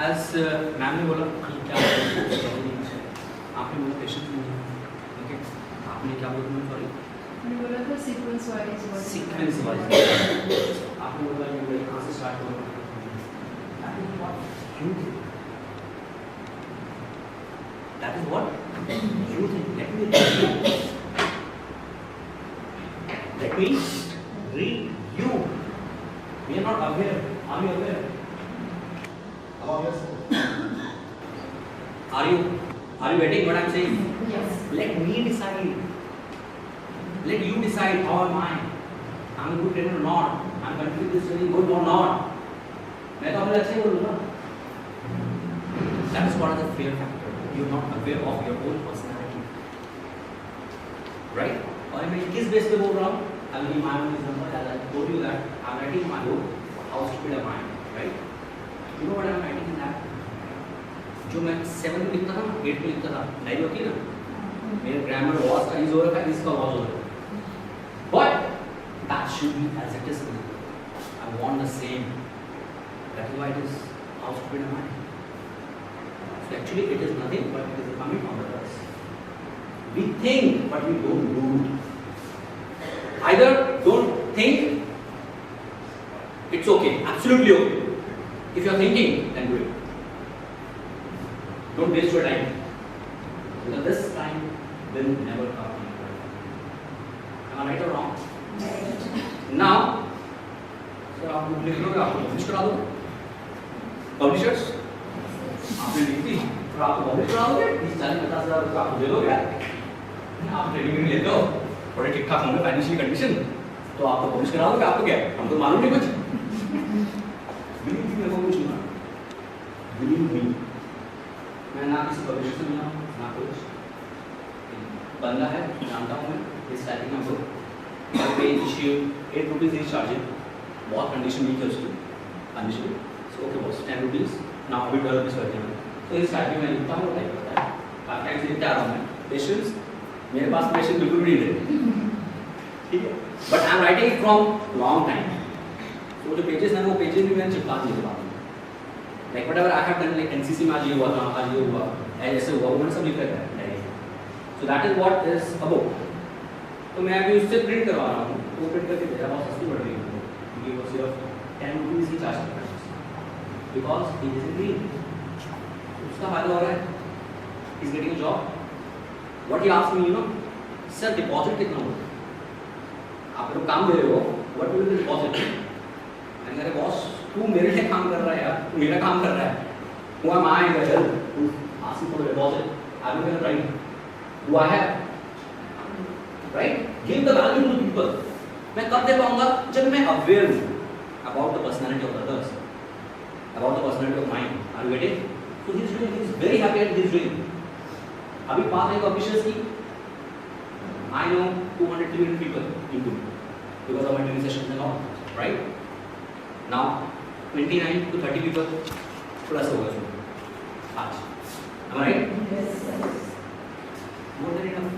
As ma'am ने बोला कि क्या आपने बोला पेशेंस नहीं है, ओके, आपने क्या बोला? सॉरी, मैंने बोला था सीक्वेंस वाइज। सीक्वेंस वाइज आपने बोला ये कहाँ से स्टार्ट होगा? That is what you think. Let me read you. We are not aware. Are we aware? Are you getting what I'm saying? Yes. Let me decide. Let you decide how am I. I'm a good trainer or not. I'm confused this very good or not. मैं तो अपने अच्छे बोलूँगा. That is what is the fear factor. You're not aware of your own personality, right? और मैं किस base पे बोल रहा हूँ? I'm giving my own example. As I told you that I'm writing my book. How stupid am I? Right? You know what I'm writing in that? जो मैं 7 में लिखता था ना, 8 में लिखता था, डायरी होती ना, मेरे ग्रामर वॉज का यूज हो रहा था, इसका वॉज हो रहा था. But that should be as it is. I want the same. That is why it is how stupid am I? So actually it is nothing but it is a comment on others. We think but we don't do. Either don't think, it's okay, absolutely okay. If you are thinking, then do it. Don't waste your time. Because this time will never come. Am I right or wrong? Now, sir, आप लिख लो, आपको publish करा दो. Publishers, आपने लिख दी, और आपको publish करा दोगे, 30-40-50 हज़ार आपको दे दोगे. आप ट्रेनिंग में लेते हो, थोड़े ठीक-ठाक होंगे फाइनेंशियल कंडीशन, तो आपको पब्लिश करा दोगे. आपको क्या है? हमको मालूम नहीं कुछ. Believe me, मेरे को कुछ नहीं. Believe me. मैं ना किसी पब्लिशर से मिला हूँ, ना कुछ. बंदा है, जानता हूँ मैं, इस टाइपिंग में बुक, पर पेज इश्यू 8 रुपीज़ ही चार्ज है. बहुत कंडीशन वीक है उसकी, condition. So okay boss, 10 rupees, ना अभी 12 रुपीज़ करते हैं. तो इस टाइपिंग में लिखता हूँ, टाइप करता है. काफ़ी टाइम से लिखते आ रहा हूँ मैं. पेशेंस, मेरे पास पेशेंस बिल्कुल नहीं है, ठीक है. But I am writing from long time. तो जो पेजेस हैं वो पेजेस भी मैंने चिपका दिए बाद में. Like whatever I have done, like NCC में आज ये हुआ था, आज ये हुआ, ऐसे हुआ, वो मैंने सब लिख रखा है. So that is what is a book. तो मैं अभी उससे प्रिंट करवा रहा हूँ. वो प्रिंट करके मेरा बहुत सस्ती पड़ रही है, क्योंकि वो सिर्फ 10 रुपीज़ ही चार्ज करता है, बिकॉज ही इज ग्रीन. उसका फायदा हो रहा है, is getting job. What he asked me, you know, sir deposit कितना होगा? आप लोग काम दे रहे हो, व्हाट विल बी डिपॉजिट? मैंने कहा बॉस, तू मेरे लिए काम कर रहा है यार, तू मेरा काम कर रहा है. Who am I to help? Asking for a deposit. I will get right. Do I have? Right? Give the value to people. मैं कब दे पाऊंगा? जब मैं aware हूँ about the personality of others, about the personality of mine. Are you getting? So he is very happy and he is doing. अभी 5 publishers की, I know 200-300 people into because of my training sessions and all. Right? Now 29 to 30 people plus होगा इसमें आज. Am I right? Yes. More than enough.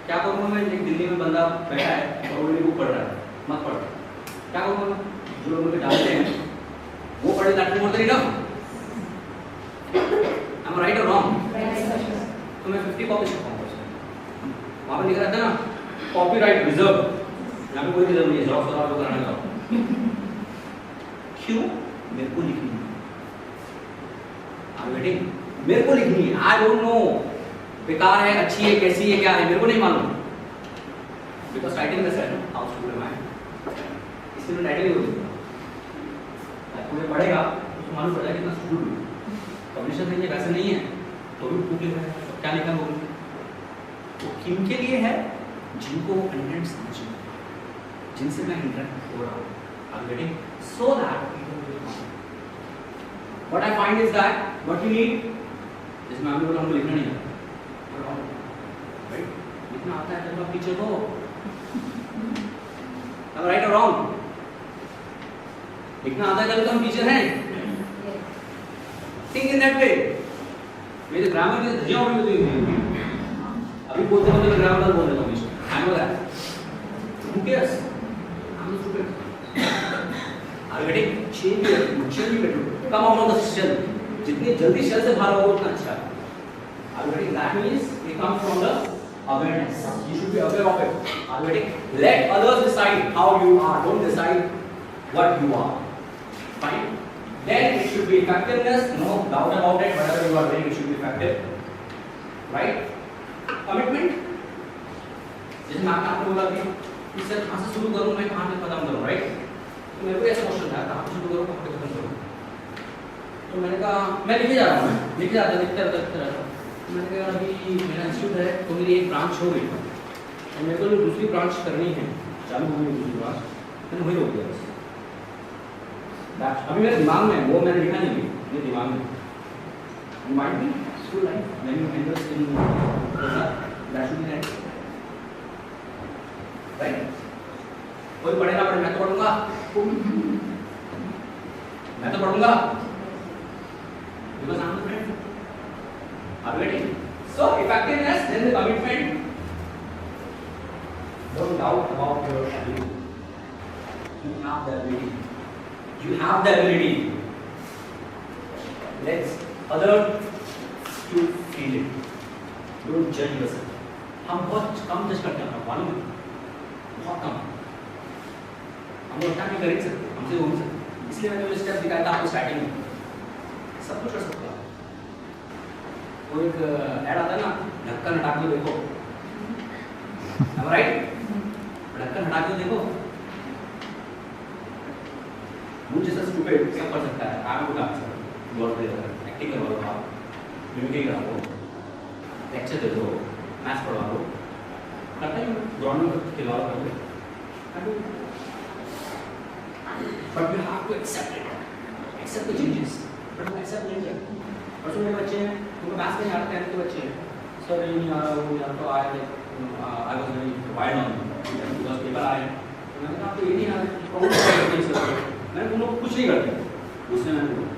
क्या करूँगा मैं? एक दिल्ली में बंदा बैठा है और वो बुक पढ़ रहा है, मत पढ़. क्या करूँगा मैं? जो लोग मुझे डालते हैं वो पढ़े. That is more than enough. Am I right or wrong? तो मैं 50 कॉपी करता हूँ. वहाँ पे लिखा रहता है ना, कॉपीराइट रिजर्व. यहाँ पे कोई रिजर्व नहीं है, जॉब सर आपको कराने का. क्यों? मेरे को लिखनी है. मेरे को लिखनी है. आई डोंट नो बेकार है, अच्छी है, कैसी है, क्या है, मेरे को नहीं मालूम. बिकॉज टाइटल में सेट हाउ स्टूडेंट है, इसलिए मैं टाइटल ही बोल दूंगा. तुम्हें पढ़ेगा तो मालूम पड़ जाएगा कितना स्टूडेंट है. पब्लिशर नहीं है, वैसे नहीं है, तो भी बुक लिखा है. क्या लिखा है? वो किन के लिए है? जिनको वो कंटेंट समझ में, जिनसे मैं इंटरेक्ट हो रहा हूँ. I'm getting so that what I find is that what you need is मैं आपको बोला हमको लिखना नहीं आता. Right? लिखना आता है जब आप टीचर हो. Am I right or wrong? लिखना आता है जब हम टीचर हैं. Think in that way. मेरे ग्रामर की धज्जियां उड़ी हुई हैं. अभी बोलते बोलते मैं ग्रामर बोल देता हूँ. I know that. Who cares? I'm the student. Are you getting? Change your attitude. Come out of the shell, जितनी जल्दी शेल से बाहर होगा उतना अच्छा है। Already that means it comes from the awareness. You should be aware of it. Already let others decide how you are. Don't decide what you are. Fine. Then it should be effectiveness. No doubt about it. Whatever you are doing, it should be effective. Right? Commitment. जैसे मैं आपको बोला कि sir कहाँ से शुरू करूँ, मैं कहाँ तक खत्म करूँ, राइट? तो मेरे को ऐसा क्वेश्चन था कहाँ से शुरू करूँ, कहाँ तक खत्म करूँ? तो मैंने कहा मैं लिखे जा रहा हूँ, मैं लिखे जाता लिखते रहता हूँ। मैंने कहा अभी मेरा इंस्टीट्यूट है तो मेरी एक ब्रांच हो गई और मेरे को जो दूसरी ब्रांच करनी है, चालू हो गई दूसरी ब्रांच, मैंने वही रोक दिया बस। अभी मेरे दिमाग में वो मैंने लिखा नहीं, मेरे दिमाग में माइंड में school life when you enter in that should be right. कोई पढ़े ना पढ़े मैं तो पढ़ूंगा, मैं तो पढ़ूंगा because I'm the friend. Are you ready? So effectiveness, then the commitment. Don't doubt about your ability. You have the ability. You have the ability. Let's other to feel it. Don't judge yourself. हम बहुत कम जज करते हैं, मालूम है? बहुत कम। हम लोग नहीं कर सकते, हमसे हो नहीं सकते। इसलिए मैंने वो स्टेप दिखाया था आपको स्टार्टिंग में। सब कुछ कर सकते हो। वो एक ऐड आता है ना, ढक्कन हटा के देखो, राइट? ढक्कन हटा के देखो। मुझे जैसा स्टूपिड सब कर सकता है, आप लोग कर सकते हो। बहुत देर एक्टिंग करो आप, मिमिक्री करो, लेक्चर दे दो, मैथ्स पढ़वा दो, करते हैं ग्राउंड में खिलवाड़ कर दो। But you have to accept it, accept the changes. But वो accept नहीं किया। परसों मेरे बच्चे हैं, उनको मैथ्स नहीं आता, 10th के बच्चे हैं। सर ये नहीं आ रहा, वो यार तो आए, I was very wild on because paper आए। मैंने कहा आपको ये नहीं आ रहा, मैंने तुम लोग कुछ नहीं करते। उसने मैंने बोला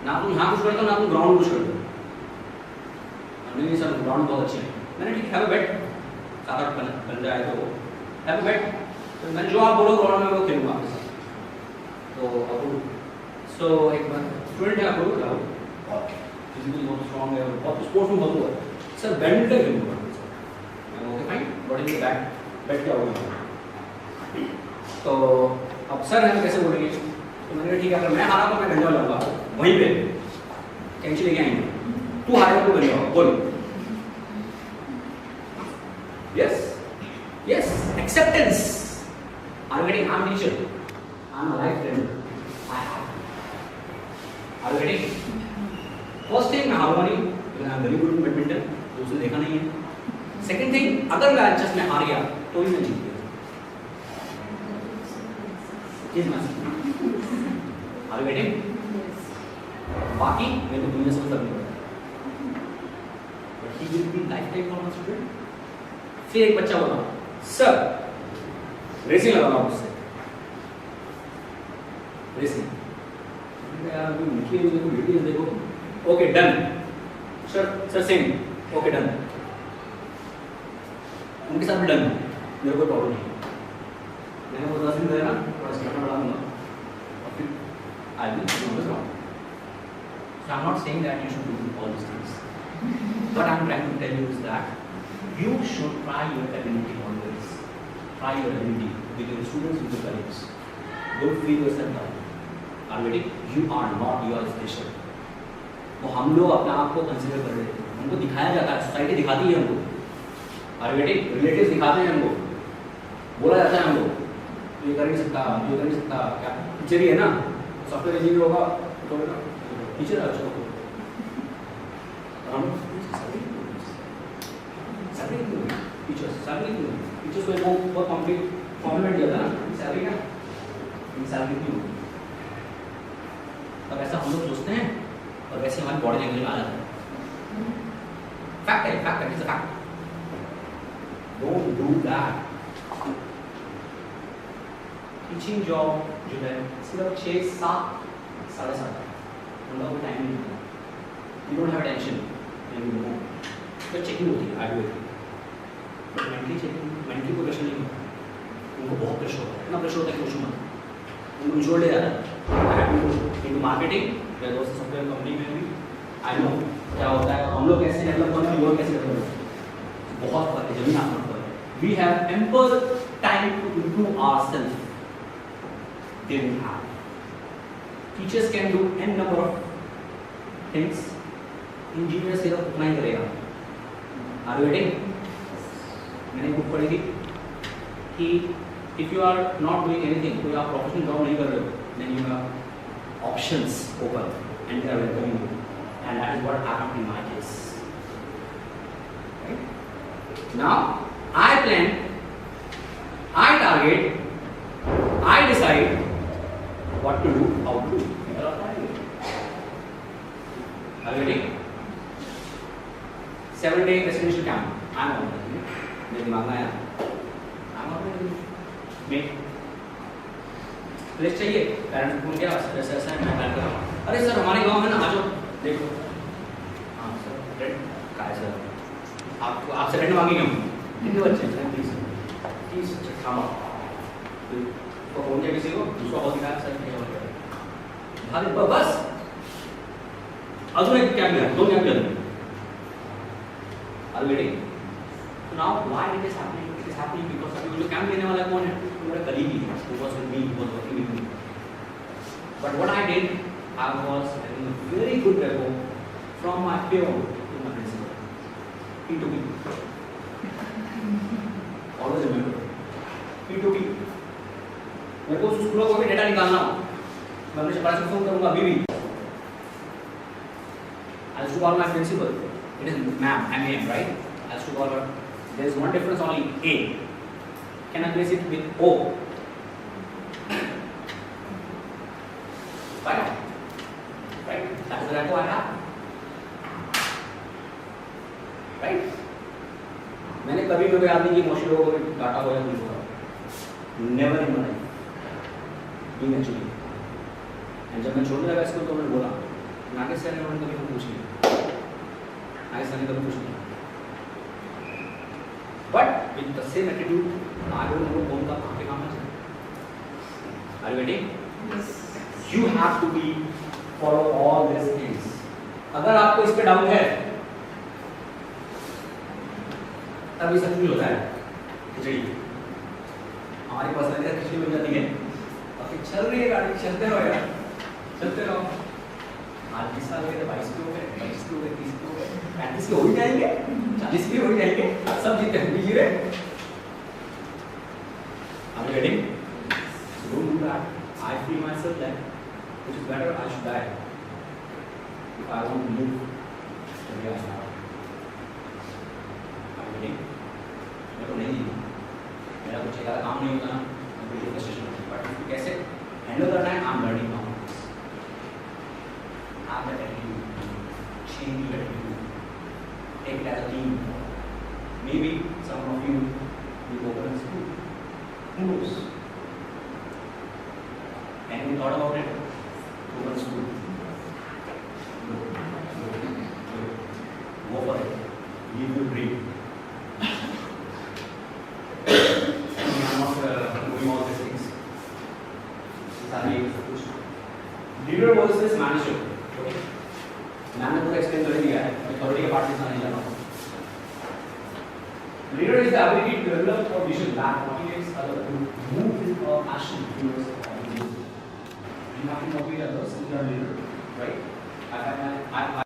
ना तुम यहाँ कुछ करते हो ना तुम ग्राउंड कुछ करते हो। नहीं सर ग्राउंड बहुत अच्छे हैं। मैंने ठीक हैव अ बेट, 7-8 बन जाए तो हैव अ बेट। तो मैंने जो आप बोलो ग्राउंड में वो खेलूँगा आपके साथ। तो अब सो एक बार स्टूडेंट है आपको क्या और फिजिकली बहुत स्ट्रॉन्ग है और बहुत स्पोर्ट्स में बहुत हुआ है सर, बैडमिंटन खेलूँगा। मैं okay fine, what is the bat क्या होगा? तो अब सर हम कैसे बोलेंगे? तो मैंने ठीक है अगर मैं हारा तो मैं गंजा लाऊंगा वहीं पे, कैंची लेके आएंगे, तू हारेगा तो गंजा बोल। Yes yes acceptance. I am getting, I am teacher, I am a life friend, Are you ready? First thing मैं हारूंगा नहीं, because I am very good in badminton, तो उसने देखा नहीं है। Second thing, अगर मैं जस्ट में हार गया तो भी मैं जीत गया। Is my Are you ready? बाकी मेरे को दुनिया से मतलब नहीं पड़ता। But he will be lifetime for my student. फिर एक बच्चा बोला, सर रेसिंग लगाना उससे, रेसिंग यार अभी लिखी है देखो, वीडियो देखो। Okay done sir, sir same okay done, उनके साथ भी डन, मेरे कोई प्रॉब्लम नहीं। मैंने वो 10 दिन दिया ना, थोड़ा सा बढ़ा दूंगा और फिर I will do this wrong. So I am not saying that you should do all this things, but I am trying to tell you is that you should try your ability always, try your ability with your students, with your colleagues. Don't feel yourself down. Already, you are not your special. तो हम लोग अपने आप को consider कर रहे हैं, हमको दिखाया जाता है, सोसाइटी दिखाती है हमको, ऑलरेडी रिलेटिव्स दिखाते हैं हमको, बोला जाता है हमको ये कर नहीं सकता, ये कर नहीं सकता। क्या टीचर ही है ना, सॉफ्टवेयर इंजीनियर होगा तो टीचर है अच्छा होगा, हम टीचर्स को वो बहुत कॉम्प्लीमेंट दिया था ना, सैलरी का सैलरी क्यों? अब ऐसा हम लोग सोचते हैं और वैसे हमारी बॉडी लैंग्वेज में आ जाता है। फैक्ट है, फैक्ट है, it's a fact. Don't do that. Teaching job जो है सिर्फ 6, 7, 7:30 उनका कोई टाइम नहीं होता। You don't have tension and you know तो चेकिंग होती है आगे बट मेंटली चेकिंग, मेंटली कोई प्रेशर नहीं होता, उनको बहुत प्रेशर होता है, इतना प्रेशर होता है कि कुछ मत, उनको निचोड़ ले जाता है। into marketing, there was a software company में भी I know क्या होता है, हम लोग कैसे डेवलप करते हैं, वो कैसे डेवलप करते हैं, बहुत फर्क है, जमीन आसमान फर्क है. We have ample time to improve ourselves. They don't have. Teachers can do n number of things. Engineers सिर्फ उतना ही करेगा. Are you waiting? मैंने बुक पढ़ी थी कि if you are not doing anything, कोई आप प्रोफेशनल जॉब नहीं कर रहे हो, then you have options open and they are welcoming you, and that is what happened in my case. Right? Now I plan, I target, I decide what to do, how to do. Are you ready? 7-day residential camp. I'm on it. मेरे दिमाग में आया. I'm on it. Mate. Place चाहिए. Parents को क्या ऐसा ऐसा मैं प्लान कर रहा हूँ. अरे सर हमारे गांव में ना आ जाओ. देखो. हाँ सर. रेंट का है सर. आपको आपसे रेंट मांगेंगे हम. कितने बच्चे हैं? 30 अच्छा खामा. तो फोन किया किसी को. दूसरा कॉल किया सर क्या हो गया. भाई बस. अजून एक क्या किया? 2 क्या किया? Are you waiting? So now why it is happening? It is happening because अभी जो कैंप लेने वाला कौन है? तो मेरा कलीग ही है. Who was with me, who was working with me. But what I did, I was having a very good rapport from my peer to my principal. He took it. Always remember. He took it. मेरे को स्कूलों को भी data निकालना हो. मैं अपने बड़ा से फोन करूँगा अभी भी. I used to call my principal. It is ma'am, M-A-M, right? I used to call her. There is one difference only, A. Can I place it with O? Why not? Right? That is the rapport I have. Right? मैंने कभी कोई याद नहीं कि मोशी लोगों को data हो या कुछ होगा. Never in my life. Eventually. And जब मैं छोड़ने लगा इसको तो मैंने बोला, नागेश सर ने उन्होंने कभी हम पूछ लिया. नागेश सर ने कभी पूछ लिया. But with the same attitude, I don't know कौन का कहाँ पे काम है. Are you ready? Yes. You have to be follow all these things. अगर आपको इस पे डाउट है, तब ये सब कुछ होता है. खिचड़ी. हमारी पर्सनैलिटी खिचड़ी बन जाती है. और फिर चल रही है गाड़ी, चलते रहो यार, चलते रहो. आज 20 साल के थे, 22 के हो गए, 25 के हो गए, 30 के हो गए, 35 के हो ही जाएंगे, 40 के हो ही जाएंगे, सब जीते हैं, जी रहे. Are you ready? So don't do that. I feel myself that it is better I should die if I want to live the way I am. Are you ready? मैं तो नहीं जीता. मेरा कुछ ज़्यादा काम नहीं होता ना, मैं बिल्कुल फ्रस्ट्रेशन होती है. बट कैसे हैंडल करना है, I'm learning now. Have that attitude, change your attitude, take it as a team. Maybe some of you will open a school. Who knows? Anyone thought about it? Open a school. Go for it. Live your dream. I'm not doing all these things. Leader versus manager. मैंने पूरा explain कर दिया है. Authority के part में नहीं जाना. Leader is the ability to develop a vision that motivates others to move with a passion towards a goal. You have to motivate others. You are a leader, right? I